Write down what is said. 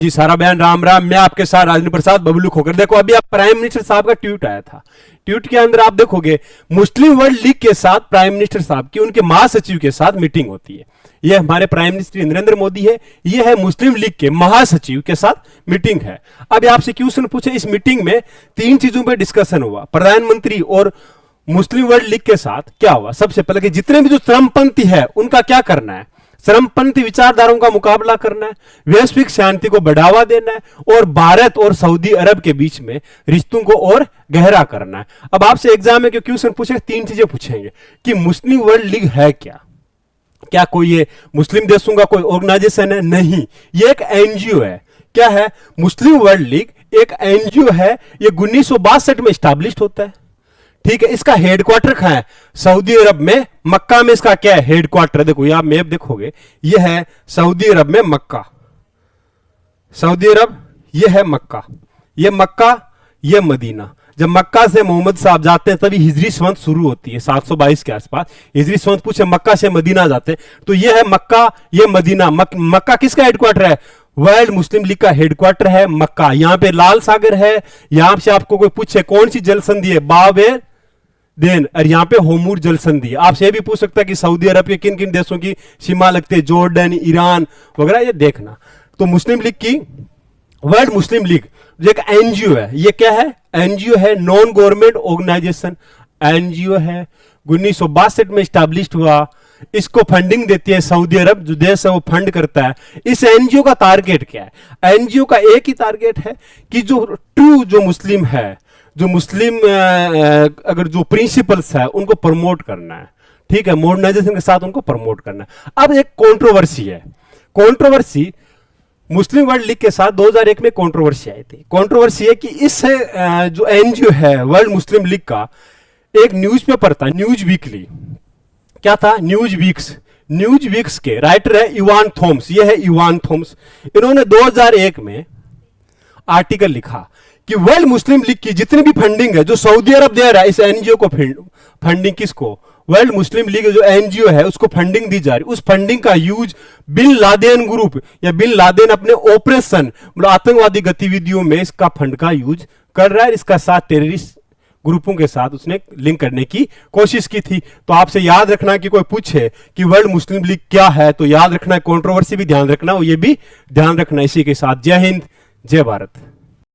जी सारा बयान राम राम। मैं आपके साथ राजेंद्र प्रसाद बबलू खोकर। देखो अभी आप प्राइम मिनिस्टर साहब का ट्वीट आया था। ट्वीट के अंदर आप देखोगे मुस्लिम वर्ल्ड लीग के साथ प्राइम मिनिस्टर साहब की उनके महासचिव के साथ मीटिंग होती है। यह हमारे प्राइम मिनिस्टर नरेंद्र मोदी है, यह है मुस्लिम लीग के महासचिव के साथ मीटिंग है। अब आपसे क्वेश्चन पूछे, इस मीटिंग में तीन चीजों पर डिस्कशन हुआ। प्रधानमंत्री और मुस्लिम वर्ल्ड लीग के साथ क्या हुआ? सबसे पहले कि जितने भी जो चरमपंथी है उनका क्या करना है, चरमपंथी विचारधाराओं का मुकाबला करना है, वैश्विक शांति को बढ़ावा देना है और भारत और सऊदी अरब के बीच में रिश्तों को और गहरा करना है। अब आपसे एग्जाम में क्वेश्चन पूछे, तीन चीजें पूछेंगे कि मुस्लिम वर्ल्ड लीग है क्या? क्या कोई ये मुस्लिम देशों का कोई ऑर्गेनाइजेशन है? नहीं, ये एक एनजीओ है। क्या है? मुस्लिम वर्ल्ड लीग एक एनजीओ है। ये 1962 में स्टैब्लिश होता है। ठीक है, इसका हेडक्वार्टर कहां है? सऊदी अरब में, मक्का में इसका क्या है? हेडक्वार्टर। देखो ये आप मैप देखोगे, ये है सऊदी अरब में मक्का। सऊदी अरब, ये है मक्का, ये मक्का, ये मदीना। जब मक्का से मोहम्मद साहब जाते हैं तभी हिजरी संवत शुरू होती है 722 के आसपास। हिजरी संवत पूछे मक्का से मदीना जाते हैं तो ये है मक्का, ये मदीना। मक्का किसका हेडक्वार्टर है? वर्ल्ड मुस्लिम लीग का हेडक्वार्टर है मक्का। यहां पे लाल सागर है। यहां से आपको कोई पूछे कौन सी जल संधि है? बाब देन, और यहां पे होमूर जल संधि। आपसे ये भी पूछ सकता है कि सऊदी अरब के किन किन देशों की सीमा लगती है, जॉर्डन, ईरान वगैरह, ये देखना। तो मुस्लिम लीग की, वर्ल्ड मुस्लिम लीग जो एक एनजीओ है, ये क्या है? एनजीओ है, नॉन गवर्नमेंट ऑर्गेनाइजेशन एनजीओ है। 1962 में स्टैब्लिश हुआ। इसको फंडिंग देती है सऊदी अरब, जो देश है वो फंड करता है। इस एनजीओ का टारगेट क्या है? एनजीओ का एक ही टारगेट है कि जो ट्रू जो मुस्लिम है, जो मुस्लिम अगर जो प्रिंसिपल्स है उनको प्रमोट करना है। ठीक है, मॉडर्नाइजेशन के साथ उनको प्रमोट करना है। अब एक कंट्रोवर्सी है। कंट्रोवर्सी मुस्लिम वर्ल्ड लीग के साथ 2001 में कंट्रोवर्सी आई थी। कंट्रोवर्सी है कि इस जो एनजीओ है वर्ल्ड मुस्लिम लीग का, एक न्यूज़पेपर था न्यूज वीकली। क्या था? News weeks. न्यूज वीक्स के राइटर है इवान थॉम्स। ये है इवान थॉम्स। इन्होंने 2001 में आर्टिकल लिखा कि वर्ल्ड मुस्लिम लीग की जितनी भी फंडिंग है जो सऊदी अरब दे रहा है इस एनजीओ को, फंडिंग किसको? वर्ल्ड मुस्लिम लीग जो एनजीओ है उसको फंडिंग दी जा रही। उस फंडिंग का यूज बिन लादेन ग्रुप या बिन लादेन अपने ऑपरेशन मतलब आतंकवादी गतिविधियों में इसका फंड का यूज कर रहा है। इसका साथ टेररिस्ट ग्रुपों के साथ उसने लिंक करने की कोशिश की थी। तो आपसे याद रखना कि कोई पूछे कि वर्ल्ड मुस्लिम लीग क्या है तो याद रखना, कंट्रोवर्सी भी ध्यान रखना और ये भी ध्यान रखना। इसी के साथ जय हिंद, जय भारत।